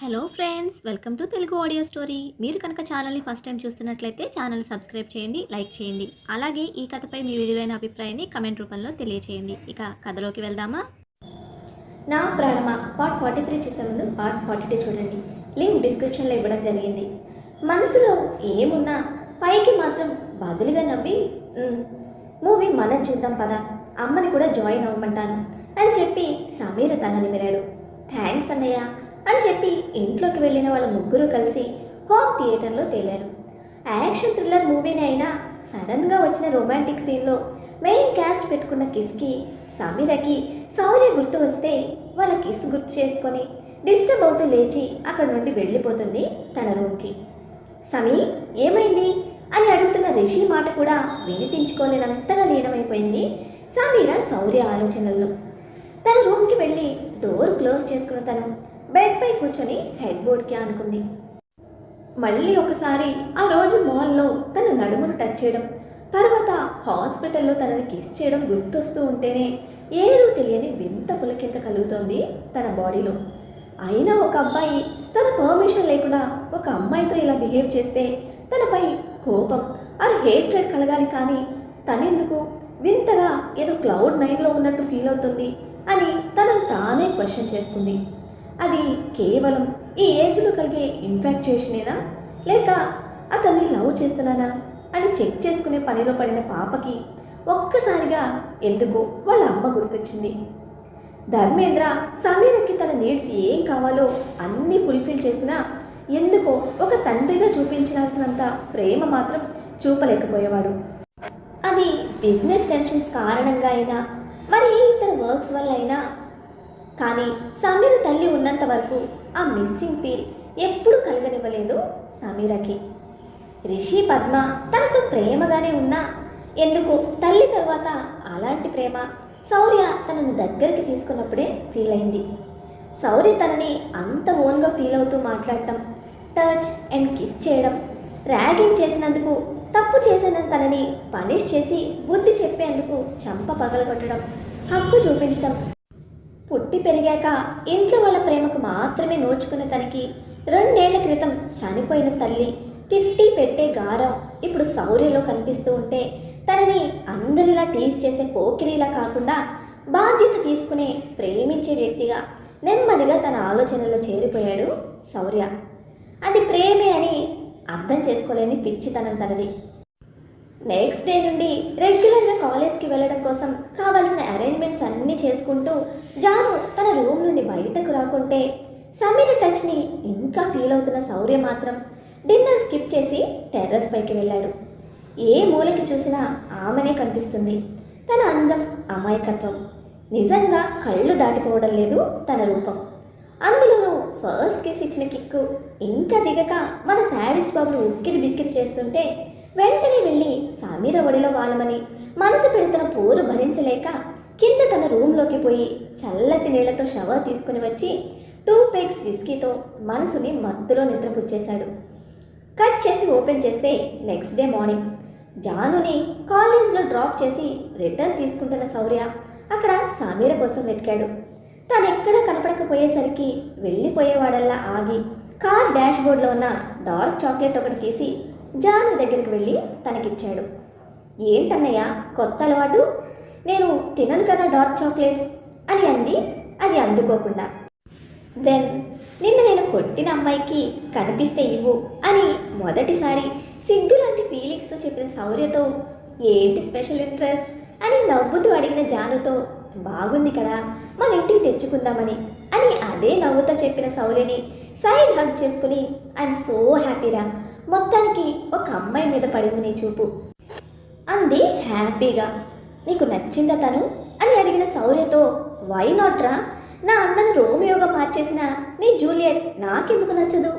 Hello friends, welcome to Telugu audio story. మీరు కనుక ఛానల్ని ఫస్ట్ టైం చూస్తున్నట్లయితే ఛానల్ సబ్స్క్రైబ్ చేయండి, లైక్ చేయండి. అలాగే ఈ కథపై మీ విలువైన అభిప్రాయాన్ని కమెంట్ రూపంలో తెలియచేయండి. ఇక కథలోకి వెళ్దామా? నా ప్రాణమా పార్ట్ 43 చూసే ముందు పార్ట్ 42 చూడండి. లింక్ డిస్క్రిప్షన్లో ఇవ్వడం జరిగింది. మనసులో ఏమున్నా పైకి మాత్రం బదులుగా నవ్వి మూవీ మనం చూద్దాం పదా, అమ్మని కూడా జాయిన్ అవ్వమంటాను అని చెప్పి సమీర తల నిమిరాడు. థ్యాంక్స్ అన్నయ్య అని చెప్పి ఇంట్లోకి వెళ్ళిన వాళ్ళ ముగ్గురు కలిసి హోమ్ థియేటర్లో తేలారు. యాక్షన్ థ్రిల్లర్ మూవీని అయినా సడన్గా వచ్చిన రొమాంటిక్ సీన్లో మెయిన్ క్యాస్ట్ పెట్టుకున్న కిస్కి సమీరకి శౌర్య గుర్తు వస్తే వాళ్ళ కిస్ గుర్తు చేసుకొని డిస్టర్బ్ అవుతూ లేచి అక్కడ నుండి వెళ్ళిపోతుంది తన రూమ్కి. సమీ ఏమైంది అని అడుగుతున్న రిషి మాట కూడా వినిపించుకోలేనంతగా లీనమైపోయింది సమీర శౌర్య ఆలోచనల్లో. తన రూమ్కి వెళ్ళి డోర్ క్లోజ్ చేసుకున్న తను బెడ్పై కూర్చొని హెడ్ బోర్డ్కి అనుకుంది. మళ్ళీ ఒకసారి ఆ రోజు మాల్లో తన నడుమును టచ్ చేయడం, తర్వాత హాస్పిటల్లో తనని కిస్ చేయడం గుర్తొస్తూ ఉంటేనే ఏదో తెలియని వింత పులకింత కలుగుతోంది తన బాడీలో. అయినా ఒక అబ్బాయి తన పర్మిషన్ లేకుండా ఒక అమ్మాయితో ఇలా బిహేవ్ చేస్తే తనపై కోపం అది హేట్రెడ్ కలగాలి, కానీ తనెందుకు వింతగా ఏదో క్లౌడ్ 9లో ఉన్నట్టు ఫీల్ అవుతుంది అని తనను తానే క్వశ్చన్ చేసుకుంది. అది కేవలం ఈ ఏజ్లో కలిగే ఇన్ఫాక్చుయేషనేనా, లేక అతన్ని లవ్ చేస్తున్నానా అని చెక్ చేసుకునే పనిలో పడిన పాపకి ఒక్కసారిగా ఎందుకో వాళ్ళ అమ్మ గుర్తొచ్చింది. ధర్మేంద్ర సమీరకి తన నీడ్స్ ఏం కావాలో అన్నీ ఫుల్ఫిల్ చేసినా ఎందుకో ఒక తండ్రిగా చూపించాల్సినంత ప్రేమ మాత్రం చూపలేకపోయేవాడు. అది బిజినెస్ టెన్షన్స్ కారణంగా అయినా మరి ఇతర వర్క్స్ వల్ల అయినా, కానీ సమీర తల్లి ఉన్నంత వరకు ఆ మిస్సింగ్ ఫీల్ ఎప్పుడూ కలగనివ్వలేదు సమీరకి. రిషి పద్మ తనతో ప్రేమగానే ఉన్నా ఎందుకో తల్లి తర్వాత అలాంటి ప్రేమ శౌర్య తనను దగ్గరికి తీసుకున్నప్పుడే ఫీల్ అయింది. శౌర్య తనని అంత ఓన్గా ఫీల్ అవుతూ మాట్లాడటం, టచ్ అండ్ కిస్ చేయడం, ర్యాగింగ్ చేసినందుకు తప్పు చేసిన తనని పనిష్ చేసి బుద్ధి చెప్పేందుకు చంప పగలగొట్టడం, హక్కు చూపించడం, పుట్టి పెరిగాక ఇంట్లో వాళ్ళ ప్రేమకు మాత్రమే నోచుకున్న తనకి 2 ఏళ్ల క్రితం చనిపోయిన తల్లి తిట్టి పెట్టే గారం ఇప్పుడు శౌర్యలో కనిపిస్తూ ఉంటే తనని అందరిలా టీజ్ చేసే పోకిరీలా కాకుండా బాధ్యత తీసుకునే ప్రేమించే వ్యక్తిగా నెమ్మదిగా తన ఆలోచనలో చేరిపోయాడు శౌర్య. అది ప్రేమే అని అర్థం చేసుకోలేని పిచ్చితనం తనది. నెక్స్ట్ డే నుండి రెగ్యులర్గా కాలేజ్కి వెళ్ళడం కోసం కావాల్సిన అరేంజ్మెంట్స్ అన్నీ చేసుకుంటూ జాను తన రూమ్ నుండి బయటకు రాకుంటే సమీర టచ్ని ఇంకా ఫీల్ అవుతున్న శౌర్య మాత్రం డిన్నర్ స్కిప్ చేసి టెర్రస్ పైకి వెళ్ళాడు. ఏ మూలకి చూసినా ఆమెనే కనిపిస్తుంది. తన అందం, అమాయకత్వం నిజంగా కళ్ళు దాటిపోవడం లేదు తన రూపం. అందులోనూ ఫస్ట్ కిస్ ఇచ్చిన కిక్కు ఇంకా దిగక మన శాడిస్ట్ బాబును ఉక్కిరి బిక్కిరి చేస్తుంటే వెంటనే వెళ్ళి సమీర ఒడిలో వాలమని మనసు పెడుతున్న పోరు భరించలేక కింద తన రూమ్లోకి పోయి చల్లటి నీళ్లతో షవర్ తీసుకుని వచ్చి 2 పెగ్స్ విస్కీతో మనసుని మత్తులో నిద్రపుచ్చేశాడు. కట్ చేసి ఓపెన్ చేస్తే నెక్స్ట్ డే మార్నింగ్ జానుని కాలేజ్లో డ్రాప్ చేసి రిటర్న్ తీసుకుంటున్న శౌర్య అక్కడ సమీర కోసం వెతికాడు. తనెక్కడా కనపడకపోయేసరికి వెళ్ళిపోయేవాడల్లా ఆగి కార్ డాష్ బోర్డ్లో ఉన్న డార్క్ చాక్లెట్ ఒకటి తీసి జాను దగ్గరికి వెళ్ళి తనకిచ్చాడు. ఏంటన్నయ్య కొత్త అలవాటు, నేను తినను కదా డార్క్ చాక్లెట్స్ అని అంది అది అందుకోకుండా. దెన్ నిన్న నేను కొట్టిన అమ్మాయికి కనిపిస్తే ఇవ్వు అని మొదటిసారి సిగ్గు లాంటి ఫీలింగ్స్తో చెప్పిన శౌర్యతో ఏంటి స్పెషల్ ఇంట్రెస్ట్ అని నవ్వుతూ అడిగిన జానుతో బాగుంది కదా మన ఇంటికి తెచ్చుకుందామని అని అదే నవ్వుతో చెప్పిన శౌర్యని సైడ్ హగ్ చేసుకుని ఐఎమ్ సో హ్యాపీరా, మొత్తానికి ఒక అమ్మాయి మీద పడింది నీ చూపు అంది హ్యాపీగా. నీకు నచ్చిందా తను అని అడిగిన శౌర్యతో వై నాట్ రా, నా అందను రోమియోగా మార్చేసిన నీ జూలియట్ నాకెందుకు నచ్చదు,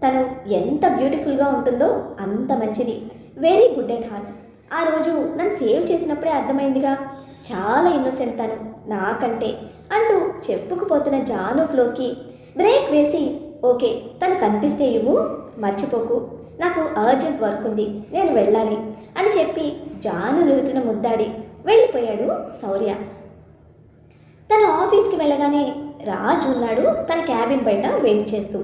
తను ఎంత బ్యూటిఫుల్గా ఉంటుందో అంత మంచిది, వెరీ గుడ్ అండ్ హార్ట్. ఆ రోజు నన్ను సేవ్ చేసినప్పుడే అర్థమైందిగా, చాలా ఇన్నోసెంట్ తను నాకంటే అంటూ చెప్పుకుపోతున్న జాను ఫ్లోకి బ్రేక్ వేసి ఓకే తను కనిపిస్తే ఇవ్వు, మర్చిపోకు, నాకు అర్జెంట్ వర్క్ ఉంది, నేను వెళ్ళాలి అని చెప్పి జాను నుదుటిన ముద్దాడి వెళ్ళిపోయాడు శౌర్య. తను ఆఫీస్కి వెళ్ళగానే రాజు ఉన్నాడు తన క్యాబిన్ బయట వెయిట్ చేస్తూ.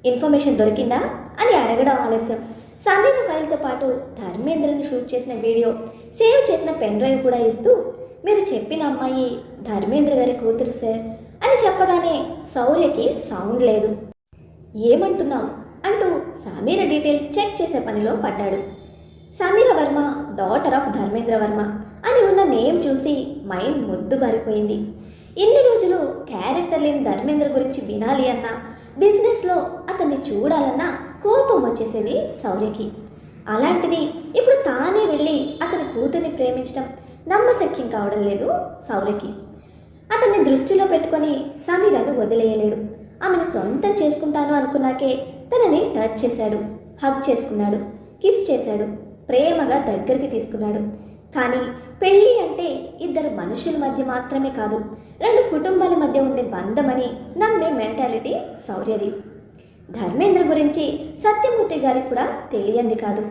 ఇన్ఫర్మేషన్ దొరికిందా అని అడగడం ఆలస్యం. సమీర ఫైల్తో పాటు ధర్మేంద్రని షూట్ చేసిన వీడియో, సేవ్ చేసిన పెన్ డ్రైవ్ కూడా ఇస్తూ, మీరు చెప్పిన అమ్మాయి ధర్మేంద్ర గారి కూతురు సార్ అని చెప్పగానే శౌర్యకి సౌండ్ లేదు. ఏమంటున్నావు అంటూ సమీర డీటెయిల్స్ చెక్ చేసే పనిలో పడ్డాడు. సమీర వర్మ డాటర్ ఆఫ్ ధర్మేంద్ర వర్మ అని ఉన్న నేమ్ చూసి మైండ్ మొద్దు బారిపోయింది. ఇన్ని రోజులు క్యారెక్టర్ లేని ధర్మేంద్ర గురించి వినాలి అన్నా, బిజినెస్లో అతన్ని చూడాలన్నా కోపం వచ్చేసేది శౌర్యకి. అలాంటిది ఇప్పుడు తానే వెళ్ళి అతని కూతుర్ని ప్రేమించడం నమ్మశక్యం కావడం లేదు శౌర్యకి. అతన్ని దృష్టిలో పెట్టుకొని సమీరను వదిలేయలేడు. ఆమెను సొంతం చేసుకుంటాను అనుకున్నాకే తనని టచ్ చేశాడు, హగ్ చేసుకున్నాడు, కిస్ చేశాడు, ప్రేమగా దగ్గరికి తీసుకున్నాడు. కానీ పెళ్ళి అంటే ఇద్దరు మనుషుల మధ్య మాత్రమే కాదు, రెండు కుటుంబాల మధ్య ఉండే బంధమని నమ్మే మెంటాలిటీ శౌర్యది. ధర్మేంద్ర గురించి సత్యమూర్తి గారికి కూడా తెలియంది కాదు.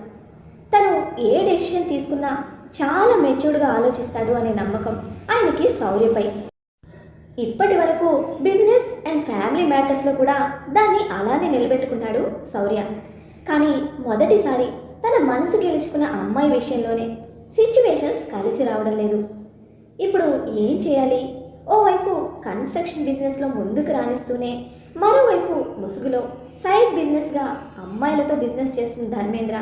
తను ఏ డెసిషన్ తీసుకున్నా చాలా మెచ్యూర్డ్గా ఆలోచిస్తాడు అనే నమ్మకం ఆయనకి శౌర్యపై. ఇప్పటి వరకు బిజినెస్ అండ్ ఫ్యామిలీ మ్యాటర్స్లో కూడా దాన్ని అలానే నిలబెట్టుకున్నాడు శౌర్య. కానీ మొదటిసారి తన మనసు గెలుచుకున్న అమ్మాయి విషయంలోనే సిచ్యువేషన్స్ కలిసి రావడం లేదు. ఇప్పుడు ఏం చేయాలి? ఓవైపు కన్స్ట్రక్షన్ బిజినెస్లో ముందుకు రాణిస్తూనే, మరోవైపు ముసుగులో సైడ్ బిజినెస్గా అమ్మాయిలతో బిజినెస్ చేస్తున్న ధర్మేంద్ర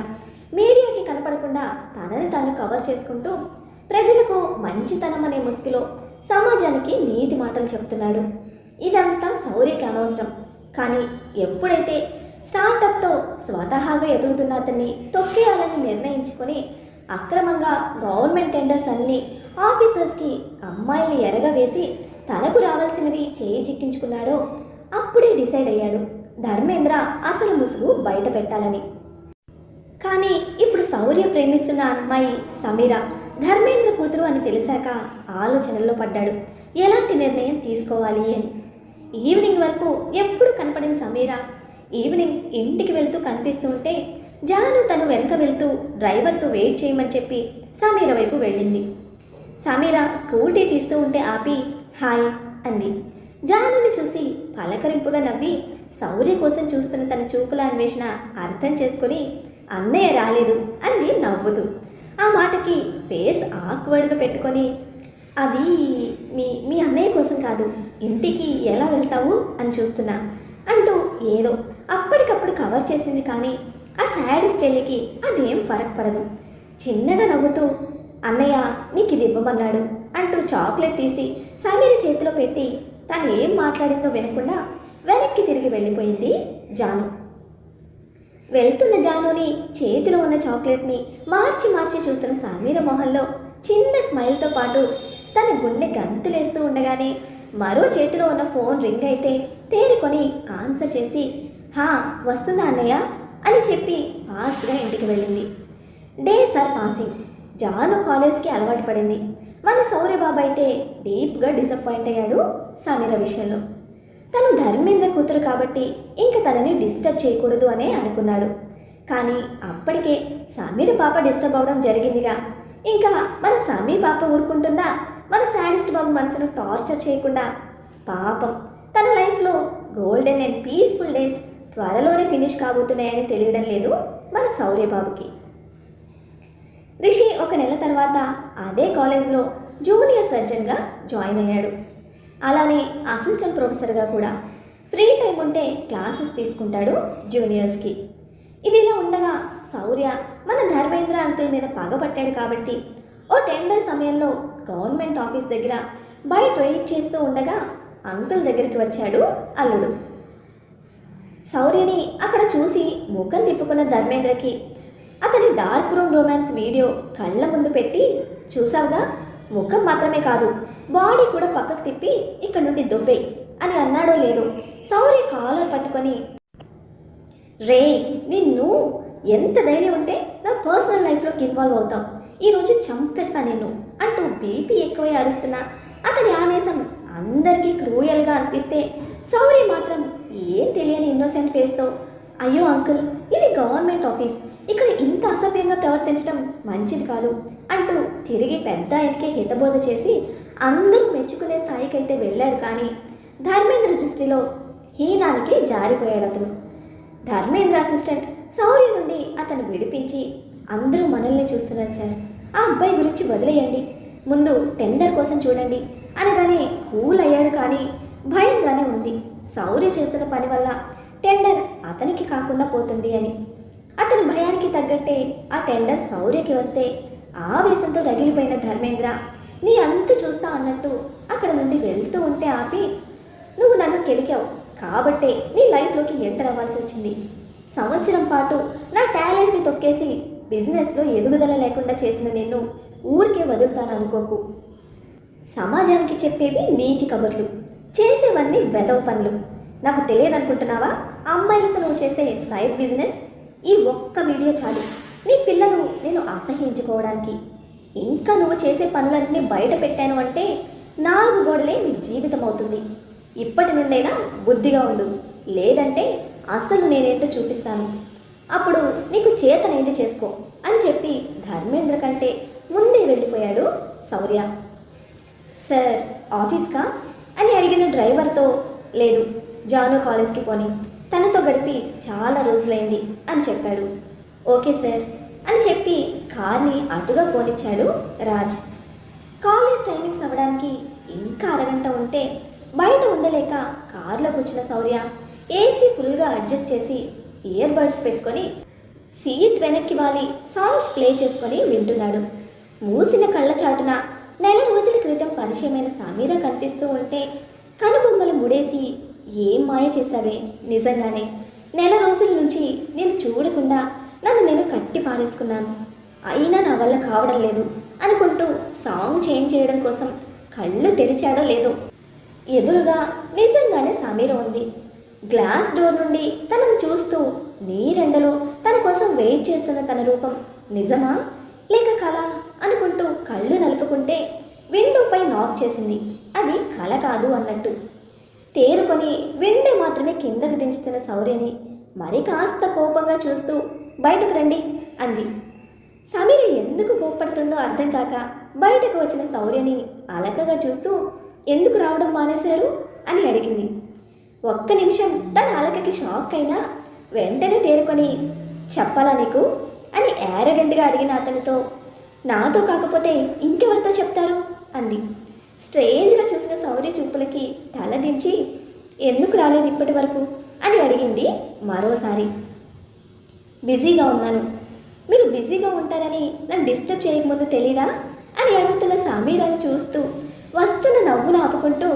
మీడియాకి కనపడకుండా తనని తాను కవర్ చేసుకుంటూ ప్రజలకు మంచితనం అనే ముసుగులో సమాజానికి నీతి మాటలు చెప్తున్నాడు. ఇదంతా శౌర్యకి అనవసరం. కానీ ఎప్పుడైతే స్టార్టప్తో స్వతహాగా ఎదుగుతున్న అతన్ని తొక్కేయాలని నిర్ణయించుకొని అక్రమంగా గవర్నమెంట్ టెండర్స్ అన్ని ఆఫీసర్స్కి అమ్మాయిల్ని ఎరగవేసి తనకు రావాల్సినవి చేయి చిక్కించుకున్నాడో అప్పుడే డిసైడ్ అయ్యాడు ధర్మేంద్ర అసలు ముసుగు బయట పెట్టాలని. కానీ ఇప్పుడు శౌర్య ప్రేమిస్తున్న అమ్మాయి సమీర ధర్మేంద్ర కూతురు అని తెలిసాక ఆలోచనల్లో పడ్డాడు ఎలాంటి నిర్ణయం తీసుకోవాలి అని. ఈవినింగ్ వరకు ఎప్పుడు కనపడిన సమీర ఈవినింగ్ ఇంటికి వెళ్తూ కనిపిస్తూ ఉంటే జాను తను వెనక వెళ్తూ డ్రైవర్తో వెయిట్ చేయమని చెప్పి సమీర వైపు వెళ్ళింది. సమీర స్కూటీ తీస్తూ ఉంటే ఆపి హాయ్ అంది. జానుని చూసి పలకరింపుగా నవ్వి శౌర్య కోసం చూస్తున్న తన చూపుల అన్వేషణ అర్థం చేసుకుని అన్నయ్య రాలేదు అంది నవ్వుతూ. ఆ మాటకి ఫేస్ ఆక్వర్డ్గా పెట్టుకొని అది మీ అన్నయ్య కోసం కాదు, ఇంటికి ఎలా వెళ్తావు అని చూస్తున్నా అంటూ ఏదో అప్పటికప్పుడు కవర్ చేసింది. కానీ ఆ శాడీస్ చెల్లికి అదేం ఫరక్ పడదు. చిన్నగా నవ్వుతూ అన్నయ్య నీకు ఇది ఇవ్వమన్నాడు అంటూ చాక్లెట్ తీసి సమీర చేతిలో పెట్టి తను ఏం మాట్లాడిందో వినకుండా వెనక్కి తిరిగి వెళ్ళిపోయింది జాను. వెళ్తున్న జానుని చేతిలో ఉన్న చాక్లెట్ని మార్చి మార్చి చూస్తున్న సమీర మొహంలో చిన్న స్మైల్తో పాటు తన గుండె గంతులేస్తూ ఉండగానే మరో చేతిలో ఉన్న ఫోన్ రింగ్ అయితే తేరుకొని ఆన్సర్ చేసి హా వస్తున్నా అన్నయ్య అని చెప్పి ఫాస్ట్గా ఇంటికి వెళ్ళింది. Days are passing. జాను కాలేజ్కి అలవాటు పడింది. మన శౌర్యబాబు అయితే డీప్గా డిసప్పాయింట్ అయ్యాడు సమీర విషయంలో. తను ధర్మేంద్ర కూతురు కాబట్టి ఇంక తనని డిస్టర్బ్ చేయకూడదు అనే అనుకున్నాడు. కానీ అప్పటికే సమీర పాప డిస్టర్బ్ అవడం జరిగిందిగా. ఇంకా మన సమీ పాప ఊరుకుంటుందా మన శాడిస్ట్ బాబు మనసును టార్చర్ చేయకుండా? పాపం తన లైఫ్లో గోల్డెన్ అండ్ పీస్ఫుల్ డేస్ త్వరలోనే ఫినిష్ కాబోతున్నాయని తెలియడం లేదు మన శౌర్యబాబుకి. రిషి ఒక నెల తర్వాత అదే కాలేజ్లో జూనియర్ సర్జన్గా జాయిన్ అయ్యాడు. అలానే అసిస్టెంట్ ప్రొఫెసర్గా కూడా ఫ్రీ టైం ఉంటే క్లాసెస్ తీసుకుంటాడు జూనియర్స్కి. ఇది ఇలా ఉండగా శౌర్య మన ధర్మేంద్ర అంకుల్ మీద పగబట్టాడు కాబట్టి ఓ టెండర్ సమయంలో గవర్నమెంట్ ఆఫీస్ దగ్గర బయట వెయిట్ చేస్తూ ఉండగా అంకుల్ దగ్గరికి వచ్చాడు అల్లుడు. శౌర్యని అక్కడ చూసి ముఖం తిప్పుకున్న ధర్మేంద్రకి అతని డార్క్ రూమ్ రొమాన్స్ వీడియో కళ్ళ ముందు పెట్టి చూసావుగా, ముఖం మాత్రమే కాదు బాడీ కూడా పక్కకు తిప్పి ఇక్కడ నుండి దుబ్బే అని అన్నాడో లేదో శౌర్య కాలర్ పట్టుకొని రే నిన్ను ఎంత ధైర్యం ఉంటే నా పర్సనల్ లైఫ్లోకి ఇన్వాల్వ్ అవుతావు, ఈరోజు చంపేస్తా నిన్ను అంటూ బీపీ ఎక్కువై అరుస్తున్నా అతని ఆవేశం అందరికీ క్రూయల్గా అనిపిస్తే శౌర్య మాత్రం ఏం తెలియని ఇన్నోసెంట్ ఫేస్తో అయ్యో అంకుల్ ఇది గవర్నమెంట్ ఆఫీస్, ఇక్కడ ఇంత అసభ్యంగా ప్రవర్తించడం మంచిది కాదు అంటూ తిరిగి పెద్ద ఆయనకే హితబోధ చేసి అందరూ మెచ్చుకునే స్థాయికైతే వెళ్ళాడు. కానీ ధర్మేంద్ర దృష్టిలో హీనానికి జారిపోయాడు అతను. ధర్మేంద్ర అసిస్టెంట్ శౌర్య నుండి అతను విడిపించి, అందరూ మనల్ని చూస్తున్నారు సార్, ఆ అబ్బాయి గురించి వదిలేయండి, ముందు టెండర్ కోసం చూడండి అనగానే కూల్ అయ్యాడు. కానీ భయంగానే ఉంది, శౌర్య చేస్తున్న పని వల్ల టెండర్ అతనికి కాకుండా పోతుంది అని. అతని భయానికి తగ్గట్టే ఆ టెండర్ శౌర్యకి వస్తే ఆవేశంతో రగిలిపోయిన ధర్మేంద్ర, నీ అంతు చూస్తా అన్నట్టు అక్కడ నుండి వెళ్తూ ఉంటే ఆపి, నువ్వు నన్ను కెలికావు కాబట్టే నీ లైఫ్లోకి ఎంటర్ అవ్వాల్సి వచ్చింది. సంవత్సరం పాటు నా టాలెంట్ని తొక్కేసి బిజినెస్లో ఎదుగుదల లేకుండా చేసిన నిన్ను ఊరికే వదులుతాను అనుకోకు. సమాజానికి చెప్పేవి నీతి కబుర్లు, చేసేవన్నీ వెదవ పనులు. నాకు తెలియదనుకుంటున్నావా? అమ్మాయిలతో నువ్వు చేసే సైడ్ బిజినెస్, ఈ ఒక్క వీడియో చాలు నీ పిల్లలు నేను అసహ్యించుకోవడానికి. ఇంకా నువ్వు చేసే పనులన్నీ బయట పెట్టాను అంటే 4 గోడలే నీ జీవితం అవుతుంది. ఇప్పటి నుండైనా బుద్ధిగా ఉండు, లేదంటే అసలు నేనేంటో చూపిస్తాను, అప్పుడు నీకు చేతనైంది చేసుకో అని చెప్పి ధర్మేంద్ర కంటే ముందే వెళ్ళిపోయాడు శౌర్య. సార్ ఆఫీస్కా అని అడిగిన డ్రైవర్తో, లేదు జాను కాలేజ్కి పోని, తనతో గడిపి చాలా రోజులైంది అని చెప్పాడు. ఓకే సార్ అని చెప్పి కార్ని అటుగా పోనిచ్చాడు రాజ్. కాలేజ్ టైమింగ్స్ అవ్వడానికి ఇంకా అరగంట ఉంటే బయట ఉండలేక కార్లో కూర్చున్న శౌర్య ఏసీ ఫుల్గా అడ్జస్ట్ చేసి ఇయర్ బడ్స్ పెట్టుకొని సీట్ వెనక్కి వాలి సాంగ్స్ ప్లే చేసుకొని వింటున్నాడు. మూసిన కళ్ళ చాటున నెల రోజుల క్రితం పరిచయమైన సమీరా కనిపిస్తూ ఉంటే కనుబొమ్మలు ముడేసి, ఏం మాయ చేశావే, నిజంగానే నెల రోజుల నుంచి నేను చూడకుండా నన్ను నేను కట్టి పారేసుకున్నాను, అయినా నా వల్ల కావడం లేదు అనుకుంటూ సాంగ్ చేంజ్ చేయడం కోసం కళ్ళు తెరిచాడో లేదో ఎదురుగా నిజంగానే సమీర ఉంది. గ్లాస్ డోర్ నుండి తనను చూస్తూ నీరెండలో తన కోసం వెయిట్ చేస్తున్న తన రూపం నిజమా లేక కళ అనుకుంటూ కళ్ళు నలుపుకుంటే విండోపై నాక్ చేసింది. అది కళ కాదు అన్నట్టు తేరుకొని విండో మాత్రమే కిందకు దించుతున్న శౌర్యని మరి కాస్త కోపంగా చూస్తూ బయటకు రండి అంది. సమీర ఎందుకు కోప్పడుతుందో అర్థం కాక బయటకు వచ్చిన శౌర్యని అలకగా చూస్తూ, ఎందుకు రావడం మానేశారు అని అడిగింది. ఒక్క నిమిషం తన అలకకి షాక్ అయినా వెంటనే తేరుకొని, చెప్పాలా నీకు అని యారగెంట్గా అడిగిన అతనితో, నాతో కాకపోతే ఇంకెవరితో చెప్తారు అంది. స్ట్రేంజ్గా చూసిన శౌర్య చూపులకి తలదించి, ఎందుకు రాలేదు ఇప్పటి వరకు అని అడిగింది మరోసారి. బిజీగా ఉన్నాను. మీరు బిజీగా ఉంటారని నన్ను డిస్టర్బ్ చేయకముందు తెలీదా అని అడుగుతున్న సమీరాని చూస్తూ వస్తున్న నవ్వును ఆపుకుంటూ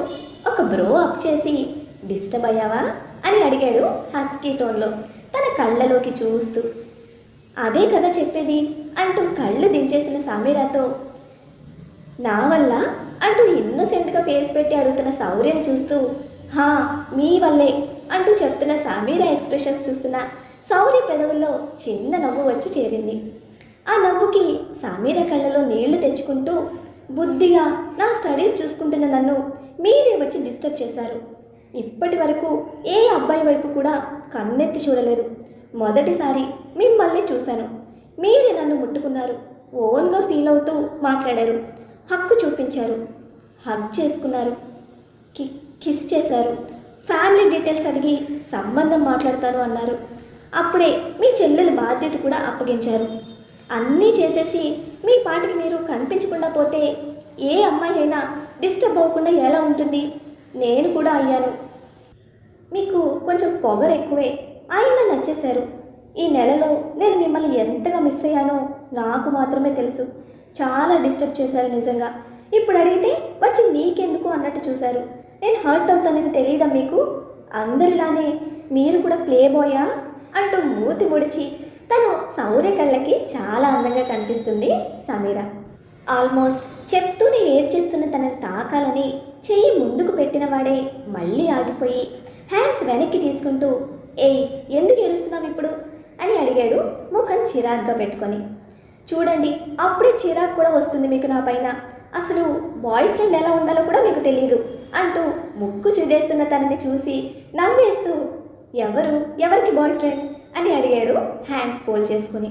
ఒక బ్రో అప్ చేసి, డిస్టర్బ్ అయ్యావా అని అడిగాడు హస్కీ టోన్లో తన కళ్ళలోకి చూస్తూ. అదే కదా చెప్పేది అంటూ కళ్ళు దించేసిన సమీరాతో, నా వల్ల అంటూ ఇన్నోసెంట్గా ఫేస్ పెట్టి అడుగుతున్న శౌర్యని చూస్తూ, హా మీ వల్లే అంటూ చెప్తున్న సమీరా ఎక్స్ప్రెషన్స్ చూస్తున్న శౌర్య పెదవుల్లో చిన్న నవ్వు వచ్చి చేరింది. ఆ నవ్వుకి సమీర కళ్ళలో నీళ్లు తెచ్చుకుంటూ, బుద్ధిగా నా స్టడీస్ చూసుకుంటున్న నన్ను మీరే వచ్చి డిస్టర్బ్ చేశారు. ఇప్పటి వరకు ఏ అబ్బాయి వైపు కూడా కన్నెత్తి చూడలేదు. మొదటిసారి మిమ్మల్ని చూశాను. మీరే నన్ను ముట్టుకున్నారు, ఓన్గా ఫీల్ అవుతూ మాట్లాడారు, హక్కు చూపించారు, హగ్ చేసుకున్నారు, కిస్ చేశారు, ఫ్యామిలీ డీటెయిల్స్ అడిగి సంబంధం మాట్లాడతాను అన్నారు. అప్పుడే మీ చెల్లెల బాధ్యత కూడా అప్పగించారు. అన్నీ చేసేసి మీ పాటికి మీరు కనిపించకుండా పోతే ఏ అమ్మాయి అయినా డిస్టర్బ్ అవ్వకుండా ఎలా ఉంటుంది? నేను కూడా అయ్యాను. మీకు కొంచెం పొగరు ఎక్కువే, అయినా నచ్చేశారు. ఈ నెలలో నేను మిమ్మల్ని ఎంతగా మిస్ అయ్యానో నాకు మాత్రమే తెలుసు. చాలా డిస్టర్బ్ చేశారు నిజంగా. ఇప్పుడు అడిగితే వచ్చి నీకెందుకు అన్నట్టు చూశారు. నేను హర్ట్ అవుతానని తెలియదా మీకు? అందరిలానే మీరు కూడా ప్లే బాయా అంటూ మూతి ముడిచి తను శౌర్య కళ్ళకి చాలా అందంగా కనిపిస్తుంది సమీర. ఆల్మోస్ట్ చెప్తూనే ఏడ్చేస్తున్న తనని తాకాలని చెయ్యి ముందుకు పెట్టిన వాడే మళ్ళీ ఆగిపోయి హ్యాండ్స్ వెనక్కి తీసుకుంటూ, ఏయ్ ఎందుకు ఏడుస్తున్నావు ఇప్పుడు అని అడిగాడు ముఖం చిరాగ్గా పెట్టుకొని. చూడండి, అప్పుడే చిరాకు కూడా వస్తుంది మీకు నా పైన. అసలు బాయ్ ఫ్రెండ్ ఎలా ఉండాలో కూడా మీకు తెలియదు అంటూ ముక్కు చూదేస్తున్న తనని చూసి నవ్వేస్తూ, ఎవరికి బాయ్ ఫ్రెండ్ అని అడిగాడు హ్యాండ్స్ ఫోల్డ్ చేసుకుని.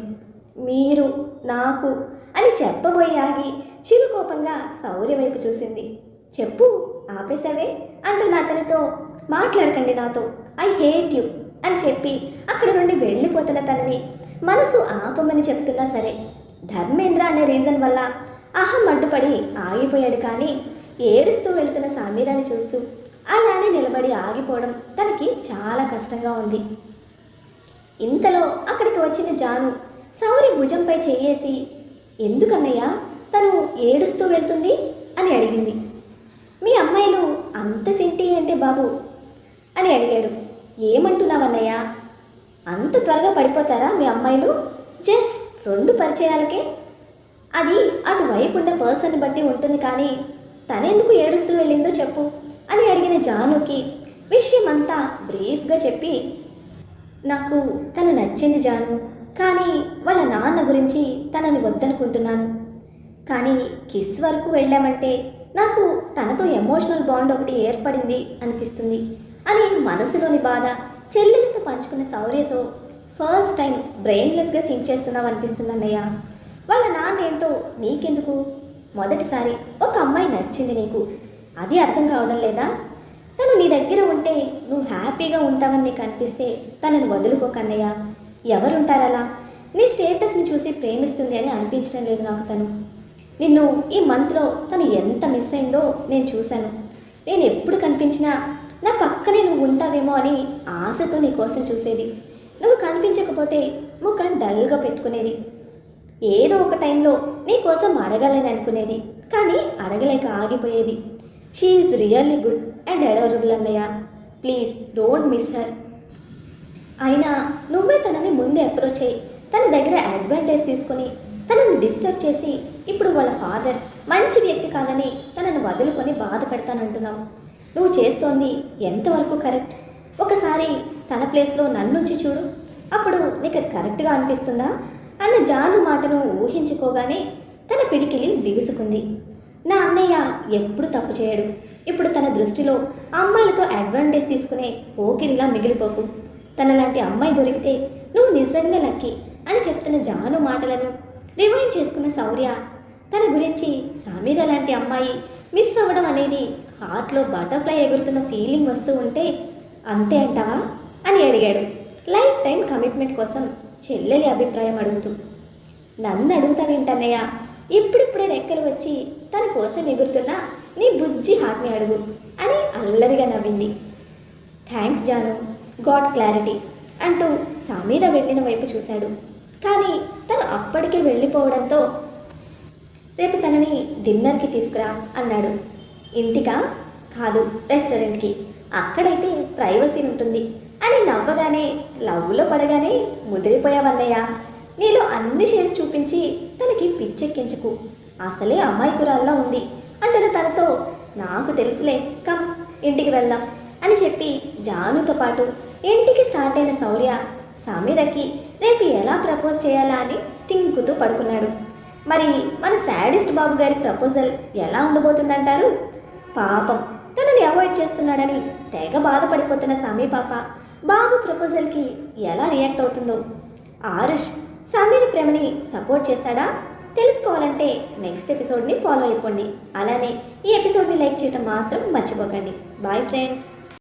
మీరు నాకు అని చెప్పబోయి ఆగి చిరుకోపంగా శౌర్య వైపు చూసింది. చెప్పు ఆపేసావే అంటున్న అతనితో మాట్లాడకండి నాతో, ఐ హేట్ యు అని చెప్పి అక్కడ నుండి వెళ్ళిపోతున్న తనని మనసు ఆపమని చెప్తున్నా సరే ధర్మేంద్ర అనే రీజన్ వల్ల అహం అడ్డుపడి ఆగిపోయాడు. కానీ ఏడుస్తూ వెళ్తున్న సమీరాని చూస్తూ అలానే నిలబడి ఆగిపోవడం తనకి చాలా కష్టంగా ఉంది. ఇంతలో అక్కడికి వచ్చిన జాను సౌరి భుజంపై చెయ్యేసి, ఎందుకన్నయ్య తను ఏడుస్తూ వెళ్తుంది అని అడిగింది. మీ అమ్మాయిలు అంత సింటి ఏంటి బాబు అని అడిగాడు. ఏమంటున్నావన్నయ్య, అంత త్వరగా పడిపోతారా మీ అమ్మాయిలు? జస్ట్ 2 పరిచయాలకే? అది అటువైపు ఉన్న పర్సన్ బట్టి ఉంటుంది, కానీ తనెందుకు ఏడుస్తూ వెళ్ళిందో చెప్పు అని అడిగిన జానుకి విషయం అంతా బ్రీఫ్గా చెప్పి, నాకు తను నచ్చింది జాను, కానీ వాళ్ళ నాన్న గురించి తనని వద్దనుకుంటున్నాను. కానీ కిస్ వరకు వెళ్ళామంటే నాకు తనతో ఎమోషనల్ బాండ్ ఒకటి ఏర్పడింది అనిపిస్తుంది అని మనసులోని బాధ చెల్లెలతో పంచుకున్న శౌర్యతో, ఫస్ట్ టైం బ్రెయిన్లెస్గా థింక్ చేస్తున్నావు అనిపిస్తుంది అన్నయ్య. వాళ్ళ నాన్న ఏంటో నీకెందుకు? మొదటిసారి ఒక అమ్మాయి నచ్చింది నీకు, అది అర్థం కావడం లేదా? తను నీ దగ్గర ఉంటే నువ్వు హ్యాపీగా ఉంటావని నీకు అనిపిస్తే తనని వదులుకోకన్నయ్య. ఎవరుంటారలా? నీ స్టేటస్ని చూసి ప్రేమిస్తుంది అని అనిపించడం లేదు నాకు తను. నిన్ను ఈ మంత్లో తను ఎంత మిస్ అయిందో నేను చూశాను. నేను ఎప్పుడు కనిపించినా నా పక్కనే నువ్వు ఉంటావేమో అని ఆశతో నీ కోసం చూసేది. నువ్వు కనిపించకపోతే ముఖం డల్గా పెట్టుకునేది. ఏదో ఒక టైంలో నీ కోసం అడగాలని అనుకునేది, కానీ అడగలేక ఆగిపోయేది. She is really good and adorable అన్నయ్య, ప్లీజ్ డోంట్ మిస్ హర్. అయినా నువ్వే తనని ముందే అప్రోచ్ అయ్యి తన దగ్గర అడ్వాంటేజ్ తీసుకొని తనని డిస్టర్బ్ చేసి ఇప్పుడు వాళ్ళ ఫాదర్ మంచి వ్యక్తి కాదని తనను వదులుకొని బాధపెడతానంటున్నావు. నువ్వు చేస్తోంది ఎంతవరకు కరెక్ట్? ఒకసారి తన ప్లేస్లో నన్నుంచి చూడు, అప్పుడు నీకు అది కరెక్ట్గా అనిపిస్తుందా అన్న జాను మాటను ఊహించుకోగానే తన పిడికిలి బిగుసుకుంది. నా అన్నయ్య ఎప్పుడు తప్పు చేయడు. ఇప్పుడు తన దృష్టిలో అమ్మాయిలతో అడ్వాంటేజ్ తీసుకునే పోకిరిలా మిగిలిపోకు. తనలాంటి అమ్మాయి దొరికితే నువ్వు నిజంగా లక్కీ అని చెప్తున్న జాను మాటలను రిమైండ్ చేసుకున్న శౌర్య తన గురించి సమీర లాంటి అమ్మాయి మిస్ అవ్వడం అనేది హార్ట్లో బటర్ఫ్లై ఎగురుతున్న ఫీలింగ్ వస్తూ ఉంటే అంతే అంటావా అని అడిగాడు. లైఫ్ టైం కమిట్మెంట్ కోసం చెల్లెలి అభిప్రాయం అడుగుతూ. నన్ను అడుగుతావేంటన్నయ్య, ఇప్పుడిప్పుడే రెక్కలు వచ్చి తన కోసం ఎగురుతున్నా నీ బుజ్జి హార్ట్ని అడుగు అని అల్లరిగా నవ్వింది. థ్యాంక్స్ జాను, గాట్ క్లారిటీ అంటూ సమీర వెళ్ళిన వైపు చూశాడు. కానీ తను అప్పటికే వెళ్ళిపోవడంతో రేపు తనని డిన్నర్కి తీసుకురా అన్నాడు. ఇంటికా? కాదు, రెస్టారెంట్కి, అక్కడైతే ప్రైవసీ ఉంటుంది అని నవ్వగానే లవ్లో పడగానే ముదిరిపోయావన్నయ్య. నీలో అన్ని షేర్స్ చూపించి తనకి పిచ్చెక్కించకు, అసలే అమ్మాయికురాల్లో ఉంది అంటున్న తనతో, నాకు తెలుసులే, కమ్ ఇంటికి వెళ్దాం అని చెప్పి జానుతో పాటు ఇంటికి స్టార్ట్ అయిన శౌర్య సమీరకి రేపు ఎలా ప్రపోజ్ చేయాలా అని తింకుతూ పడుకున్నాడు. మరి మన శాడిస్ట్ బాబు గారి ప్రపోజల్ ఎలా ఉండబోతుందంటారు? పాపం తనని అవాయిడ్ చేస్తున్నాడని తెగ బాధపడిపోతున్న సమీ పాప బాబు ప్రపోజల్కి ఎలా రియాక్ట్ అవుతుందో. ఆరుష్ సమీర ప్రేమని సపోర్ట్ చేస్తాడా? తెలుసుకోవాలంటే నెక్స్ట్ ఎపిసోడ్ని ఫాలో అయిపోండి. అలానే ఈ ఎపిసోడ్ని లైక్ చేయడం మాత్రం మర్చిపోకండి. Bye friends.